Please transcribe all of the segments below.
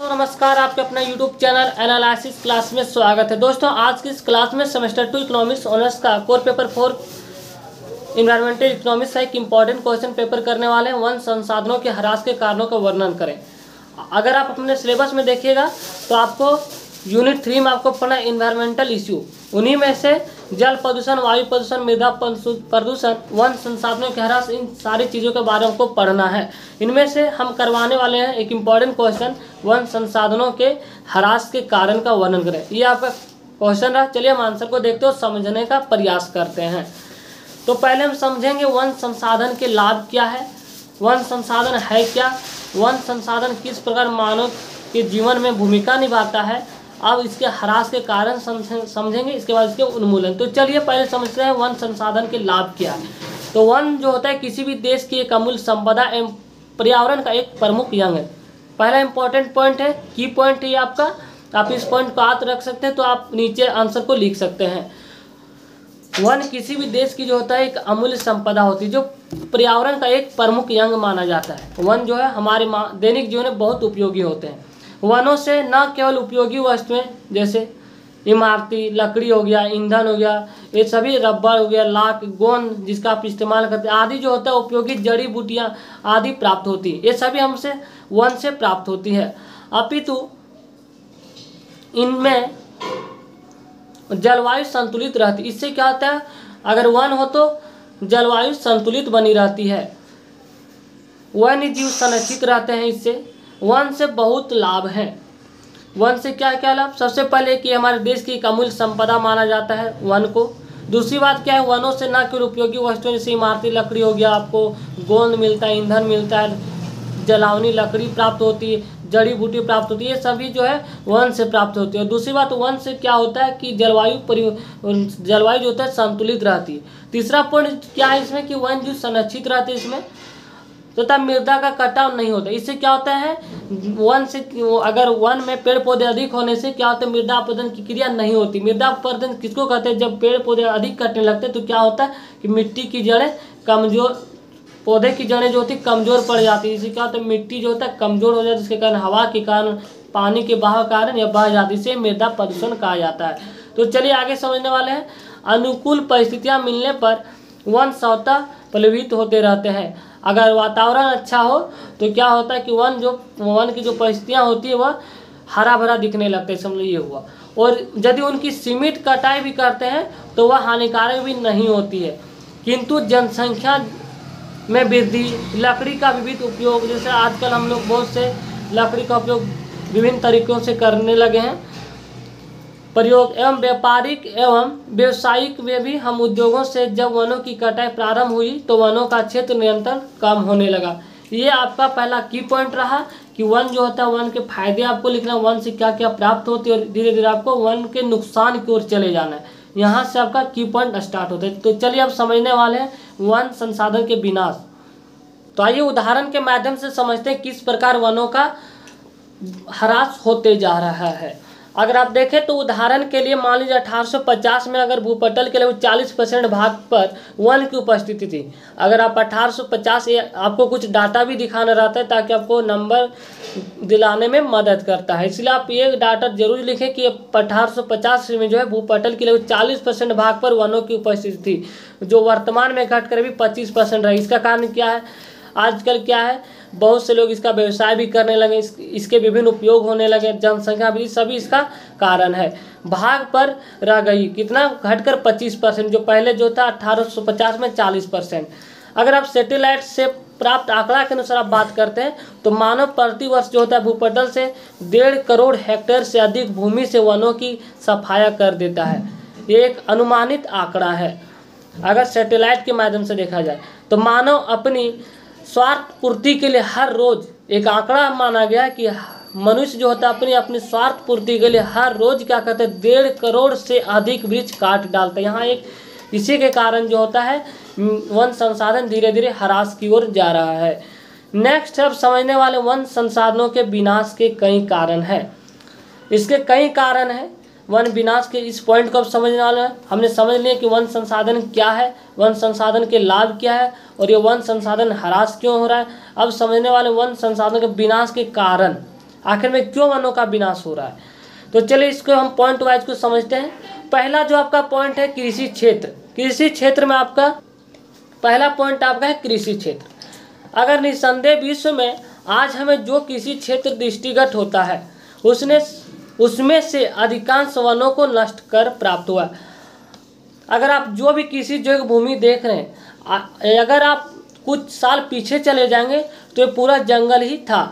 तो नमस्कार, आपके अपना YouTube चैनल एनालिसिस क्लास में स्वागत है। दोस्तों, आज की इस क्लास में सेमेस्टर 2 इकोनॉमिक्स ऑनर्स का कोर पेपर 4 इन्वायरमेंटल इकोनॉमिक्स का एक इम्पॉर्टेंट क्वेश्चन पेपर करने वाले हैं। वन संसाधनों के ह्रास के कारणों का वर्णन करें। अगर आप अपने सिलेबस में देखिएगा तो आपको यूनिट 3 में आपको पढ़ना इन्वायरमेंटल इश्यू, उन्हीं में से जल प्रदूषण, वायु प्रदूषण, मृदा प्रदूषण, वन संसाधनों के ह्रास, इन सारी चीज़ों के बारे में आपको पढ़ना है। इनमें से हम करवाने वाले हैं एक इम्पॉर्टेंट क्वेश्चन, वन संसाधनों के ह्रास के कारण का वर्णन करें। ये आपका क्वेश्चन रहा। चलिए हम आंसर को देखते हो समझने का प्रयास करते हैं। तो पहले हम समझेंगे वन संसाधन के लाभ क्या है, वन संसाधन है क्या, वन संसाधन किस प्रकार मानव के जीवन में भूमिका निभाता है। अब इसके ह्रास के कारण समझेंगे, इसके बाद इसके उन्मूलन। तो चलिए पहले समझते हैं वन संसाधन के लाभ क्या है। तो वन जो होता है किसी भी देश की एक अमूल्य संपदा एवं पर्यावरण का एक प्रमुख अंग है। पहला इंपॉर्टेंट पॉइंट है, की पॉइंट है आपका। आप इस पॉइंट को याद रख सकते हैं, तो आप नीचे आंसर को लिख सकते हैं। वन किसी भी देश की जो होता है एक अमूल्य संपदा होती है, जो पर्यावरण का एक प्रमुख अंग माना जाता है। वन जो है हमारे दैनिक जीवन में बहुत उपयोगी होते हैं। वनों से न केवल उपयोगी वस्तुएं जैसे इमारती लकड़ी हो गया, ईंधन हो गया, ये सभी रबर हो गया, लाख, गोंद जिसका आप इस्तेमाल करते हैं आदि जो होता है उपयोगी जड़ी बूटियां आदि प्राप्त होती है। ये सभी हमसे वन से प्राप्त होती है। अपितु इनमें जलवायु संतुलित रहती है। इससे क्या होता है, अगर वन हो तो जलवायु संतुलित बनी रहती है, वन्य जीव संरक्षित रहते हैं। इससे वन से बहुत लाभ हैं। वन से क्या क्या लाभ, सबसे पहले कि हमारे देश की एक अमूल्य संपदा माना जाता है वन को। दूसरी बात क्या है, वनों से न केवल उपयोगी वस्तुएं जैसे इमारती लकड़ी हो गया, आपको गोंद मिलता है, ईंधन मिलता है, जलावनी लकड़ी प्राप्त होती है, जड़ी बूटी प्राप्त होती है, ये सभी जो है वन से प्राप्त होती है। और दूसरी बात, वन से क्या होता है कि जलवायु जो होता है संतुलित रहती है। तीसरा पॉइंट क्या है इसमें कि वन जो संरक्षित रहते हैं इसमें, तथा मृदा का कटाव नहीं होता। इससे क्या होता है, वन से अगर वन में पेड़ पौधे अधिक होने से क्या होता है, मृदा अपरदन की क्रिया नहीं होती। मृदा अपरदन किसको कहते हैं, जब पेड़ पौधे अधिक कटने लगते हैं तो क्या होता है कि मिट्टी की जड़ें कमजोर, पौधे की जड़ें जो होती कमजोर पड़ जाती है। इससे क्या होता है, मिट्टी जो होता है कमजोर हो जाती है, जिसके कारण हवा के कारण, पानी के बहाव के कारण यह बह जाती है। इसे मृदा प्रदूषण कहा जाता है। तो चलिए आगे समझने वाले हैं। अनुकूल परिस्थितियाँ मिलने पर वन स्वतः प्लावित होते रहते हैं। अगर वातावरण अच्छा हो तो क्या होता है कि वन की जो परिस्थितियाँ होती है वह हरा भरा दिखने लगता है, समझ ये हुआ। और यदि उनकी सीमित कटाई भी करते हैं तो वह हानिकारक भी नहीं होती है। किंतु जनसंख्या में वृद्धि, लकड़ी का विविध उपयोग, जैसे आजकल हम लोग बहुत से लकड़ी का उपयोग विभिन्न तरीकों से करने लगे हैं प्रयोग, एवं व्यापारिक एवं व्यवसायिक में भी हम उद्योगों से जब वनों की कटाई प्रारंभ हुई तो वनों का क्षेत्र निरंतर कम होने लगा। ये आपका पहला की पॉइंट रहा कि वन जो होता है, वन के फायदे आपको लिखना, वन से क्या क्या प्राप्त होती है, और धीरे धीरे आपको वन के नुकसान की ओर चले जाना है। यहाँ से आपका की पॉइंट स्टार्ट होता है। तो चलिए अब समझने वाले हैं वन संसाधन के विनाश। तो आइए उदाहरण के माध्यम से समझते हैं किस प्रकार वनों का ह्रास होते जा रहा है। अगर आप देखें तो उदाहरण के लिए मान लीजिए 1850 में अगर भूपटल के लगभग 40% भाग पर वन की उपस्थिति थी। अगर आप 1850, आपको कुछ डाटा भी दिखाना रहता है ताकि आपको नंबर दिलाने में मदद करता है, इसलिए आप ये डाटा जरूर लिखें कि 1850 में जो है भूपटल के लगभग 40% भाग पर वनों की उपस्थिति थी, जो वर्तमान में घट कर अभी 25% रही। इसका कारण क्या है, आजकल क्या है, बहुत से लोग इसका व्यवसाय भी करने लगे, इसके विभिन्न उपयोग होने लगे, जनसंख्या भी, सभी इसका कारण है। भाग पर रह गई कितना, घटकर 25%, जो पहले जो था 1850 में 40%। अगर आप सैटेलाइट से प्राप्त आंकड़ा के अनुसार आप बात करते हैं तो मानव प्रति वर्ष जो होता है भूपटल से 1.5 करोड़ हेक्टेयर से अधिक भूमि से वनों की सफाया कर देता है। ये एक अनुमानित आंकड़ा है। अगर सैटेलाइट के माध्यम से देखा जाए तो मानव अपनी स्वार्थ पूर्ति के लिए हर रोज, एक आंकड़ा माना गया है कि मनुष्य जो होता है अपनी स्वार्थ पूर्ति के लिए हर रोज क्या करते हैं, 1.5 करोड़ से अधिक वृक्ष काट डालते हैं। यहाँ एक इसी के कारण जो होता है वन संसाधन धीरे धीरे ह्रास की ओर जा रहा है। नेक्स्ट अब समझने वाले वन संसाधनों के विनाश के कई कारण हैं। इसके कई कारण हैं वन विनाश के। इस पॉइंट को अब समझने वाले हैं। हमने समझ लिया कि वन संसाधन क्या है, वन संसाधन के लाभ क्या है, और ये वन संसाधन ह्रास क्यों हो रहा है। अब समझने वाले वन संसाधन के विनाश के कारण। आखिर में क्यों वनों का विनाश हो रहा है। तो चलिए इसको हम पॉइंट वाइज को समझते हैं। पहला जो आपका पॉइंट है कृषि क्षेत्र। कृषि क्षेत्र में आपका पहला पॉइंट आपका है कृषि क्षेत्र। अगर निस्संदेह विश्व में आज हमें जो कृषि क्षेत्र दृष्टिगत होता है उसमें से अधिकांश वनों को नष्ट कर प्राप्त हुआ। अगर आप जो भी कृषि जो भूमि देख रहे हैं, अगर आप कुछ साल पीछे चले जाएंगे तो ये पूरा जंगल ही था।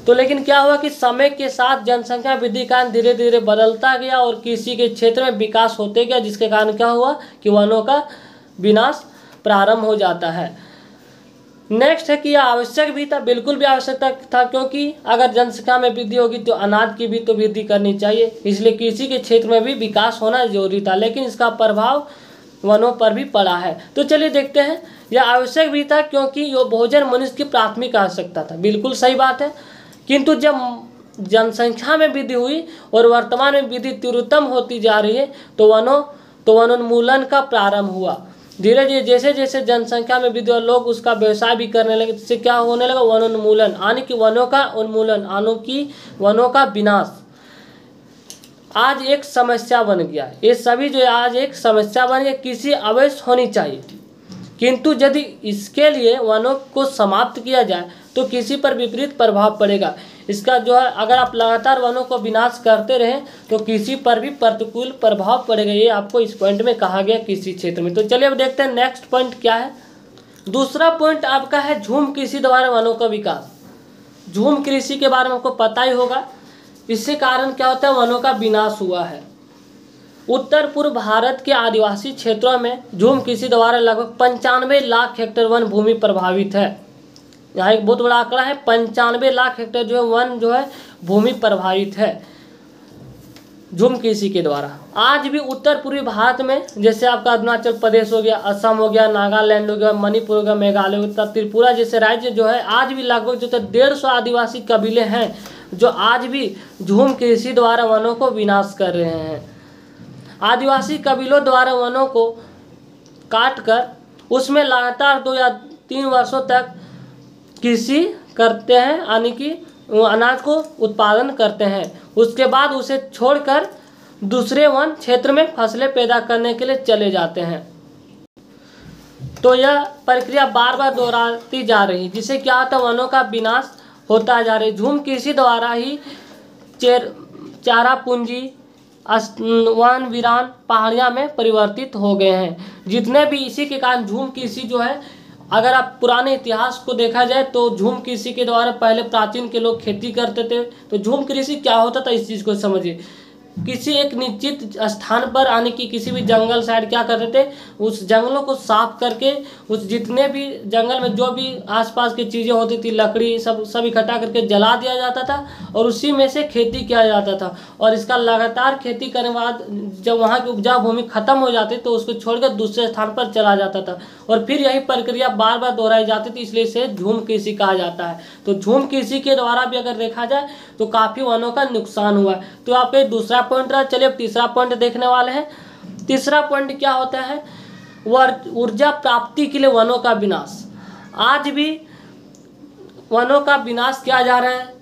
तो लेकिन क्या हुआ कि समय के साथ जनसंख्या वृद्धि का धीरे धीरे बदलता गया और कृषि के क्षेत्र में विकास होते गया, जिसके कारण क्या हुआ कि वनों का विनाश प्रारंभ हो जाता है। नेक्स्ट है कि यह आवश्यक भी था, बिल्कुल भी आवश्यकता था, क्योंकि अगर जनसंख्या में वृद्धि होगी तो अनाज की भी तो वृद्धि करनी चाहिए, इसलिए कृषि के क्षेत्र में भी विकास होना जरूरी था। लेकिन इसका प्रभाव वनों पर भी पड़ा है। तो चलिए देखते हैं, यह आवश्यक भी था क्योंकि ये भोजन मनुष्य की प्राथमिक आवश्यकता था, बिल्कुल सही बात है। किंतु जब जनसंख्या में वृद्धि हुई और वर्तमान में वृद्धि तीव्रतम होती जा रही है तो वनोन्मूलन का प्रारंभ हुआ। धीरे धीरे जैसे जैसे जनसंख्या में वृद्धि और लोग उसका व्यवसाय भी करने लगे, जिससे क्या होने लगा, वनोन्मूलन, यानी कि वनों का उन्मूलन, यानी कि वनों का विनाश आज एक समस्या बन गया। ये सभी जो आज एक समस्या बन गया, किसी अवश्य होनी चाहिए। किंतु यदि इसके लिए वनों को समाप्त किया जाए तो किसी पर विपरीत प्रभाव पड़ेगा। इसका जो है, अगर आप लगातार वनों को विनाश करते रहें तो किसी पर भी प्रतिकूल प्रभाव पड़ेगा। ये आपको इस पॉइंट में कहा गया कृषि क्षेत्र में। तो चलिए अब देखते हैं नेक्स्ट पॉइंट क्या है। दूसरा पॉइंट आपका है झूम कृषि द्वारा वनों का विकास। झूम कृषि के बारे में आपको पता ही होगा। इससे कारण क्या होता है, वनों का विनाश हुआ है। उत्तर पूर्व भारत के आदिवासी क्षेत्रों में झूम कृषि द्वारा लगभग 95 लाख हेक्टेयर वन भूमि प्रभावित है। यहाँ एक बहुत बड़ा आंकड़ा है, 95 लाख हेक्टेयर जो है वन जो है भूमि प्रभावित है झूम कृषि के द्वारा। आज भी उत्तर पूर्वी भारत में जैसे आपका अरुणाचल प्रदेश हो गया, असम हो गया, नागालैंड हो गया, मणिपुर हो गया, मेघालय हो गया, त्रिपुरा जैसे राज्य जो है आज भी लगभग जो 150 आदिवासी कबीले हैं जो आज भी झूम कृषि द्वारा वनों को विनाश कर रहे हैं। आदिवासी कबीलों द्वारा वनों को काट कर उसमें लगातार 2 या 3 वर्षों तक कृषि करते हैं, यानी कि अनाज को उत्पादन करते हैं। उसके बाद उसे छोड़कर दूसरे वन क्षेत्र में फसलें पैदा करने के लिए चले जाते हैं। तो यह प्रक्रिया बार बार दोहराती जा रही, जिससे क्या होता है, वनों का विनाश होता जा रहा है। झूम कृषि द्वारा ही चारा पूंजी वन वीरान पहाड़ियाँ में परिवर्तित हो गए हैं। जितने भी इसी के कारण झूम कृषि जो है, अगर आप पुराने इतिहास को देखा जाए तो झूम कृषि के द्वारा पहले प्राचीन के लोग खेती करते थे। तो झूम कृषि क्या होता था, इस चीज़ को समझिए। किसी एक निश्चित स्थान पर, यानी कि किसी भी जंगल साइड क्या करते थे, उस जंगलों को साफ करके उस जितने भी जंगल में जो भी आसपास की चीज़ें होती थी, लकड़ी सब इकट्ठा करके जला दिया जाता था और उसी में से खेती किया जाता था। और इसका लगातार खेती करने के बाद जब वहाँ की उपजाऊ भूमि खत्म हो जाती तो उसको छोड़कर दूसरे स्थान पर चला जाता था और फिर यही प्रक्रिया बार बार दोहराई जाती थी, इसलिए इसे झूम कृषि कहा जाता है। तो झूम कृषि के द्वारा भी अगर देखा जाए तो काफ़ी वनों का नुकसान हुआ है। तो आपका दूसरा पॉइंट रहा। चलिए अब तीसरा पॉइंट देखने वाले हैं। तीसरा पॉइंट क्या होता है, ऊर्जा प्राप्ति के लिए वनों का विनाश। आज भी वनों का विनाश किया जा रहा है,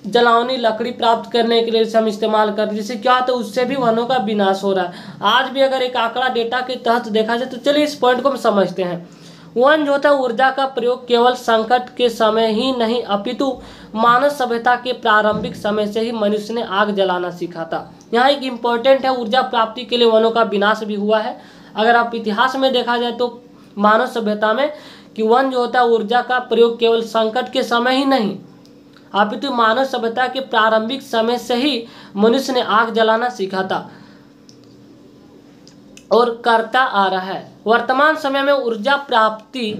जलावनी लकड़ी प्राप्त करने के लिए हम इस्तेमाल करते हैं, जिससे क्या होता है, उससे भी वनों का विनाश हो रहा है। आज भी अगर एक आंकड़ा डेटा के तहत देखा जाए तो चलिए इस पॉइंट को हम समझते हैं। वन जो होता है, ऊर्जा का प्रयोग केवल संकट के समय ही नहीं अपितु मानव सभ्यता के प्रारंभिक समय से ही मनुष्य ने आग जलाना सीखा था। यहाँ एक इम्पोर्टेंट है, ऊर्जा प्राप्ति के लिए वनों का विनाश भी हुआ है। अगर आप इतिहास में देखा जाए तो मानव सभ्यता में कि वन जो होता है, ऊर्जा का प्रयोग केवल संकट के समय ही नहीं अपितु मानव सभ्यता के प्रारंभिक समय से ही मनुष्य ने आग जलाना सीखा था और करता आ रहा है। वर्तमान समय में ऊर्जा प्राप्ति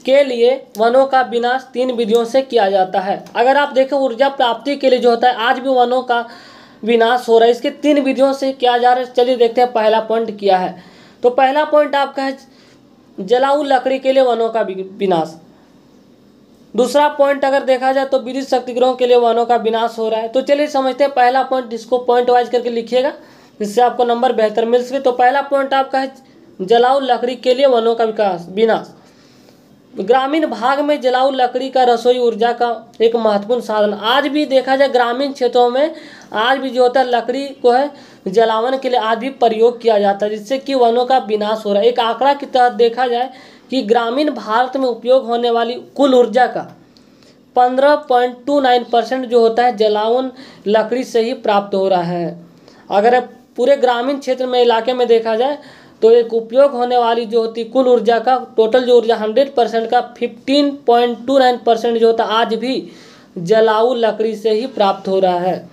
के लिए वनों का विनाश 3 विधियों से किया जाता है। अगर आप देखें ऊर्जा प्राप्ति के लिए जो होता है, आज भी वनों का विनाश हो रहा है। इसके 3 विधियों से किया जा रहा है। चलिए देखते हैं पहला पॉइंट क्या है। तो पहला पॉइंट आपका है जलाऊ लकड़ी के लिए वनों का विनाश। दूसरा पॉइंट अगर देखा जाए तो विद्युत शक्तिगृहों के लिए वनों का विनाश हो रहा है। तो चलिए समझते हैं पहला पॉइंट, इसको पॉइंट वाइज करके लिखिएगा जिससे आपको नंबर बेहतर मिल सके। तो पहला पॉइंट आपका है जलाऊ लकड़ी के लिए वनों का विनाश। ग्रामीण भाग में जलाऊ लकड़ी का रसोई ऊर्जा का एक महत्वपूर्ण साधन। आज भी देखा जाए ग्रामीण क्षेत्रों में आज भी जो होता है लकड़ी को है जलावन के लिए आज भी प्रयोग किया जाता है, जिससे कि वनों का विनाश हो रहा है। एक आंकड़ा के तहत देखा जाए कि ग्रामीण भारत में उपयोग होने वाली कुल ऊर्जा का 15.29% जो होता है जलावन लकड़ी से ही प्राप्त हो रहा है। अगर पूरे ग्रामीण क्षेत्र में इलाके में देखा जाए तो एक उपयोग होने वाली जो होती कुल ऊर्जा का टोटल जो ऊर्जा 100% का 15.29% जो होता आज भी जलाऊ लकड़ी से ही प्राप्त हो रहा है।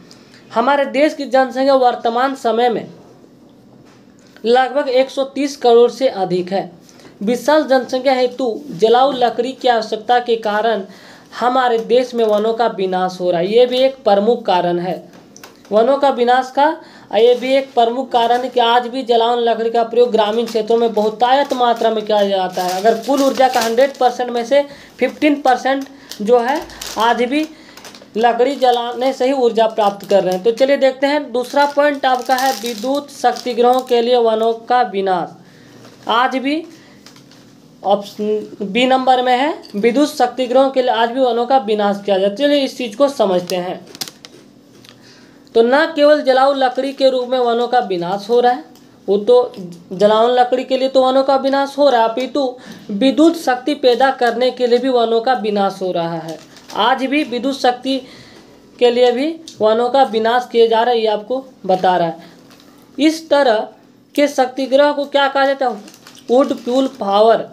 हमारे देश की जनसंख्या वर्तमान समय में लगभग 130 करोड़ से अधिक है। विशाल जनसंख्या हेतु जलाऊ लकड़ी की आवश्यकता के कारण हमारे देश में वनों का विनाश हो रहा है। ये भी एक प्रमुख कारण है वनों का विनाश का। ये भी एक प्रमुख कारण है कि आज भी जलावन लकड़ी का प्रयोग ग्रामीण क्षेत्रों में बहुतायत मात्रा में किया जाता है। अगर कुल ऊर्जा का 100% में से 15% जो है आज भी लकड़ी जलाने से ही ऊर्जा प्राप्त कर रहे हैं। तो चलिए देखते हैं दूसरा पॉइंट आपका है विद्युत शक्तिगृहों के लिए वनों का विनाश। आज भी ऑप्शन बी नंबर में है, विद्युत शक्तिगृहों के लिए आज भी वनों का विनाश किया जाता है। चलिए इस चीज़ को समझते हैं। तो न केवल जलाऊ लकड़ी के रूप में वनों का विनाश हो रहा है, वो तो जलावन लकड़ी के लिए तो वनों का विनाश हो रहा है, अपितु विद्युत शक्ति पैदा करने के लिए भी वनों का विनाश हो रहा है। आज भी विद्युत शक्ति के लिए भी वनों का विनाश किया जा रहा है, ये आपको बता रहा है। इस तरह के शक्तिगृह को क्या कहा जाता है? वुड फ्यूल पावर,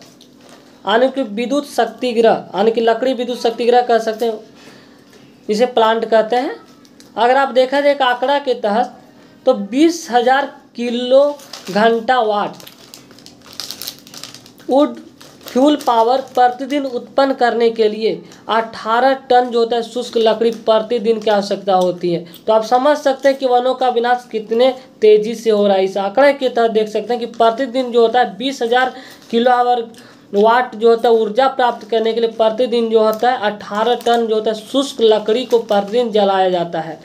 यानी कि विद्युत शक्तिगृह, यानी कि लकड़ी विद्युत शक्तिगृह कह सकते हैं, इसे प्लांट कहते हैं। अगर आप देखा जाए एक आंकड़ा के तहत तो 20,000 किलो घंटा वाट वुड फ्यूल पावर प्रतिदिन उत्पन्न करने के लिए 18 टन जो होता है शुष्क लकड़ी प्रतिदिन की आवश्यकता होती है। तो आप समझ सकते हैं कि वनों का विनाश कितने तेजी से हो रहा है। इस आंकड़े के तहत देख सकते हैं कि प्रतिदिन जो होता है 20,000 किलो आवर वाट जो होता है ऊर्जा प्राप्त करने के लिए प्रतिदिन जो होता है 18 टन जो होता है शुष्क लकड़ी को प्रतिदिन जलाया जाता है।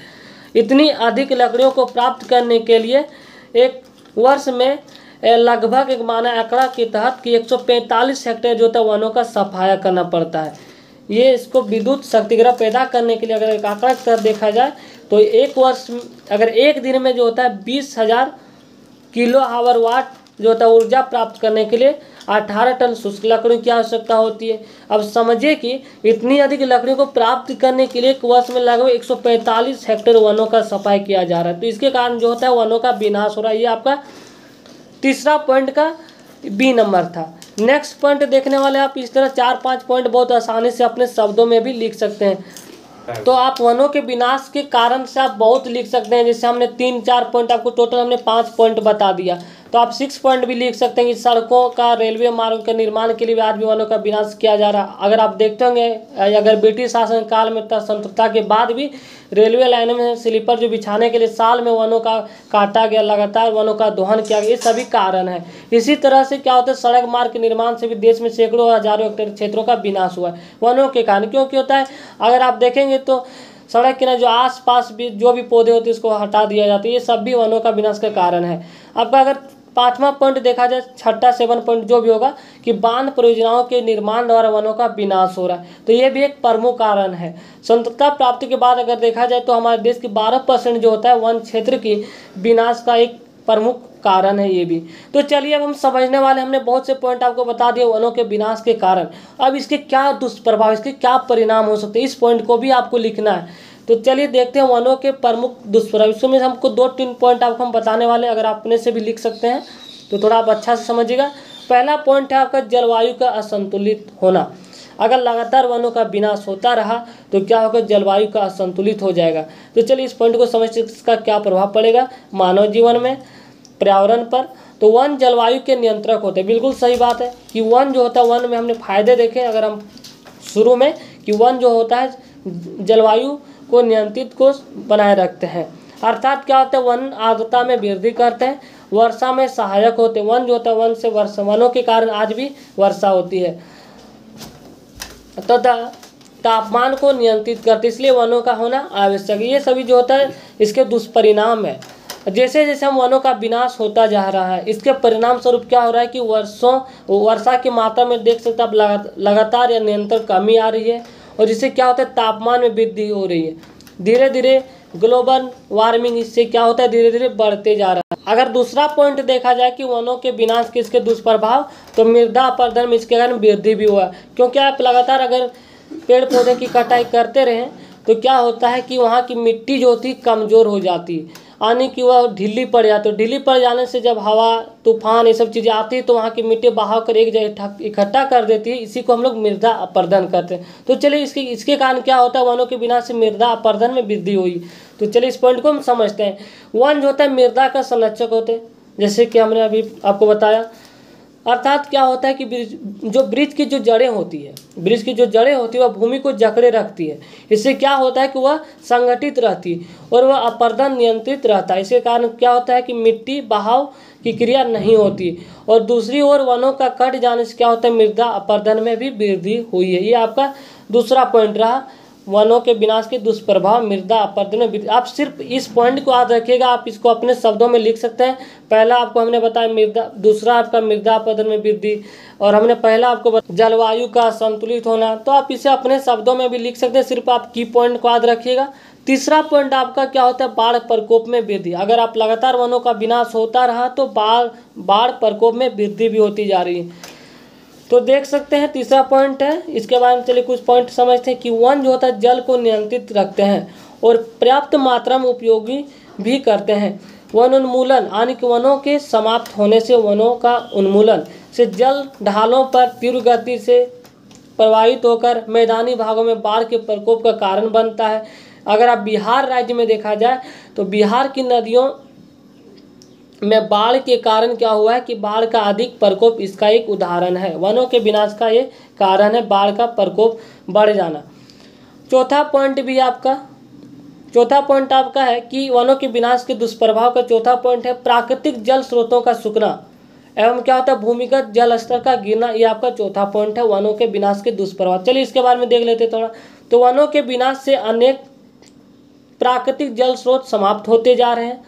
इतनी अधिक लकड़ियों को प्राप्त करने के लिए एक वर्ष में लगभग एक माना आंकड़ा के तहत कि 145 हेक्टेयर जो होता है वनों का सफाया करना पड़ता है। ये इसको विद्युत शक्तिगृह पैदा करने के लिए अगर एक आंकड़ा के तहत देखा जाए तो एक वर्ष अगर एक दिन में जो होता है 20,000 किलो आवर वाट जो होता है ऊर्जा प्राप्त करने के लिए 18 टन शुष्क लकड़ियों की आवश्यकता होती है। अब समझिए कि इतनी अधिक लकड़ियों को प्राप्त करने के लिए एक वर्ष में लगभग 145 हेक्टेयर वनों का सफाई किया जा रहा है। तो इसके कारण जो होता है वनों का विनाश हो रहा है। ये आपका तीसरा पॉइंट का बी नंबर था। नेक्स्ट पॉइंट देखने वाले आप इस तरह 4-5 पॉइंट बहुत आसानी से अपने शब्दों में भी लिख सकते हैं। तो आप वनों के विनाश के कारण से आप बहुत लिख सकते हैं। जैसे हमने 3-4 पॉइंट आपको टोटल हमने 5 पॉइंट बता दिया, तो आप 6 पॉइंट भी लिख सकते हैं कि सड़कों का रेलवे मार्ग के निर्माण के लिए भी आज भी वनों का विनाश किया जा रहा है। अगर आप देखते होंगे अगर ब्रिटिश शासन काल में स्वतंत्रता के बाद भी रेलवे लाइनों में स्लीपर जो बिछाने के लिए साल में वनों का काटा गया, लगातार वनों का दोहन किया गया, ये सभी कारण है। इसी तरह से क्या होता है सड़क मार्ग के निर्माण से भी देश में सैकड़ों हजारों हेक्टेयर क्षेत्रों का विनाश हुआ है वनों के कारण। क्योंकि होता है अगर आप देखेंगे तो सड़क किनारे जो आसपास भी जो भी पौधे होते हैं उसको हटा दिया जाता है, ये सब भी वनों का विनाश का कारण है। आपका अगर 5वां पॉइंट देखा जाए, 6ठा 7 पॉइंट जो भी होगा कि बांध परियोजनाओं के निर्माण द्वारा वनों का विनाश हो रहा है, तो ये भी एक प्रमुख कारण है। स्वतंत्रता प्राप्ति के बाद अगर देखा जाए तो हमारे देश की 12% जो होता है वन क्षेत्र की विनाश का एक प्रमुख कारण है ये भी। तो चलिए अब हम समझने वाले, हमने बहुत से पॉइंट आपको बता दिए वनों के विनाश के कारण। अब इसके क्या दुष्प्रभाव, इसके क्या परिणाम हो सकते हैं, इस पॉइंट को भी आपको लिखना है। तो चलिए देखते हैं वनों के प्रमुख दुष्प्रभाव। इसमें हमको 2-3 पॉइंट आपको हम बताने वाले, अगर आप अपने से भी लिख सकते हैं तो थोड़ा आप अच्छा से समझिएगा। पहला पॉइंट है आपका जलवायु का असंतुलित होना। अगर लगातार वनों का विनाश होता रहा तो क्या होगा, जलवायु का असंतुलित हो जाएगा। तो चलिए इस पॉइंट को समझते हैं इसका क्या प्रभाव पड़ेगा मानव जीवन में, पर्यावरण पर। तो वन जलवायु के नियंत्रक होते हैं, बिल्कुल सही बात है कि वन जो होता है, वन में हमने फायदे देखे अगर हम शुरू में कि वन जो होता है जलवायु को नियंत्रित को बनाए रखते हैं। अर्थात क्या होता है, वन आर्द्रता में वृद्धि करते हैं, वर्षा में सहायक होते हैं। वन जो होता है वन से वर्षा, वनों के कारण आज भी वर्षा होती है, तथा तापमान को नियंत्रित करते, इसलिए वनों का होना आवश्यक है। ये सभी जो होता है इसके दुष्परिणाम है। जैसे जैसे हम वनों का विनाश होता जा रहा है, इसके परिणाम स्वरूप क्या हो रहा है कि वर्षा की मात्रा में देख सकते हैं आप लगातार या निरंतर कमी आ रही है, और जिससे क्या होता है तापमान में वृद्धि हो रही है। धीरे धीरे ग्लोबल वार्मिंग इससे क्या होता है धीरे धीरे बढ़ते जा रहा है। अगर दूसरा पॉइंट देखा जाए कि वनों के विनाश के इसके दुष्प्रभाव, तो मृदा अपरदन में इसके कारण वृद्धि भी हुआ, क्योंकि आप लगातार अगर पेड़ पौधे की कटाई करते रहें तो क्या होता है कि वहाँ की मिट्टी जो होती कमज़ोर हो जाती है, यानी कि वह ढीली पड़ जाती है। ढीली पड़ जाने से जब हवा तूफान ये सब चीज़ें आती है तो वहाँ की मिट्टी बहा कर एक जगह इकट्ठा कर देती है। इसी को हम लोग मृदा अपरदन करते हैं। तो चलिए इसके कारण क्या होता है, वनों के विनाश से मृदा अपरदन में वृद्धि हुई। तो चलिए इस पॉइंट को हम समझते हैं। वन जो होता है मृदा का संरक्षक होते हैं, जैसे कि हमने अभी आपको बताया। अर्थात क्या होता है कि वृक्ष की जो जड़ें होती है, वृक्ष की जो जड़ें होती है वह भूमि को जकड़े रखती है। इससे क्या होता है कि वह संगठित रहती है और वह अपरदन नियंत्रित रहता है। इसके कारण क्या होता है कि मिट्टी बहाव की क्रिया नहीं होती। और दूसरी ओर वनों का कट जाने से क्या होता है मृदा अपरदन में भी वृद्धि हुई है। ये आपका दूसरा पॉइंट रहा, वनों के विनाश के दुष्प्रभाव मृदा अपरदन में वृद्धि। आप सिर्फ इस पॉइंट को याद रखिएगा, आप इसको अपने शब्दों में लिख सकते हैं। पहला आपको हमने बताया मृदा, दूसरा आपका मृदा अपरदन में वृद्धि, और हमने पहला आपको बताया जलवायु का संतुलित होना। तो आप इसे अपने शब्दों में भी लिख सकते हैं, सिर्फ आप की पॉइंट को याद रखिएगा। तीसरा पॉइंट आपका क्या होता है बाढ़ प्रकोप में वृद्धि। अगर आप लगातार वनों का विनाश होता रहा तो बाढ़ प्रकोप में वृद्धि भी होती जा रही है। तो देख सकते हैं तीसरा पॉइंट है। इसके बारे में चलिए कुछ पॉइंट समझते हैं कि वन जो होता है जल को नियंत्रित रखते हैं और पर्याप्त मात्रा में उपयोगी भी करते हैं। वन उन्मूलन, यानी कि वनों के समाप्त होने से वनों का उन्मूलन से जल ढालों पर तीव्र गति से प्रवाहित होकर मैदानी भागों में बाढ़ के प्रकोप का कारण बनता है। अगर आप बिहार राज्य में देखा जाए तो बिहार की नदियों में बाढ़ के कारण क्या हुआ है कि बाढ़ का अधिक प्रकोप इसका एक उदाहरण है। वनों के विनाश का ये कारण है बाढ़ का प्रकोप बढ़ जाना। चौथा पॉइंट आपका है कि वनों के विनाश के दुष्प्रभाव का चौथा पॉइंट है प्राकृतिक जल स्रोतों का सूखना एवं क्या होता है भूमिगत जल स्तर का गिरना। ये आपका चौथा पॉइंट है वनों के विनाश के दुष्प्रभाव। चलिए इसके बारे में देख लेते हैं थोड़ा। तो वनों के विनाश से अनेक प्राकृतिक जल स्रोत समाप्त होते जा रहे हैं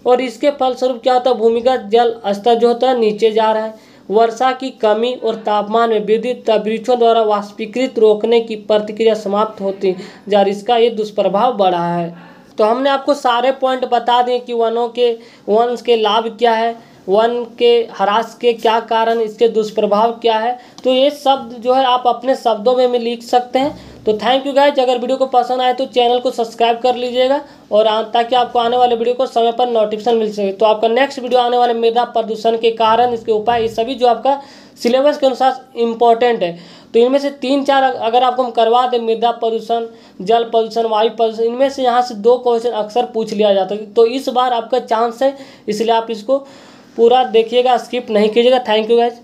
और इसके फलस्वरूप क्या होता है भूमिगत जल स्तर जो होता है नीचे जा रहा है। वर्षा की कमी और तापमान में वृद्धि तथा वृक्षों द्वारा वाष्पीकृत रोकने की प्रतिक्रिया समाप्त होती जा रही, इसका ये दुष्प्रभाव बढ़ा है। तो हमने आपको सारे पॉइंट बता दिए कि वन के लाभ क्या है, वन के ह्रास के क्या कारण, इसके दुष्प्रभाव क्या है। तो ये शब्द जो है आप अपने शब्दों में लिख सकते हैं। तो थैंक यू गाइज। अगर वीडियो को पसंद आए तो चैनल को सब्सक्राइब कर लीजिएगा और ताकि आपको आने वाले वीडियो को समय पर नोटिफिकेशन मिल सके। तो आपका नेक्स्ट वीडियो आने वाले मृदा प्रदूषण के कारण, इसके उपाय, ये सभी जो आपका सिलेबस के अनुसार इम्पोर्टेंट है। तो इनमें से 3-4 अगर आपको हम करवा दें, मृदा प्रदूषण, जल प्रदूषण, वायु प्रदूषण, इनमें से यहाँ से 2 क्वेश्चन अक्सर पूछ लिया जाता है। तो इस बार आपका चांस है, इसलिए आप इसको पूरा देखिएगा, स्किप नहीं कीजिएगा। Thank you guys.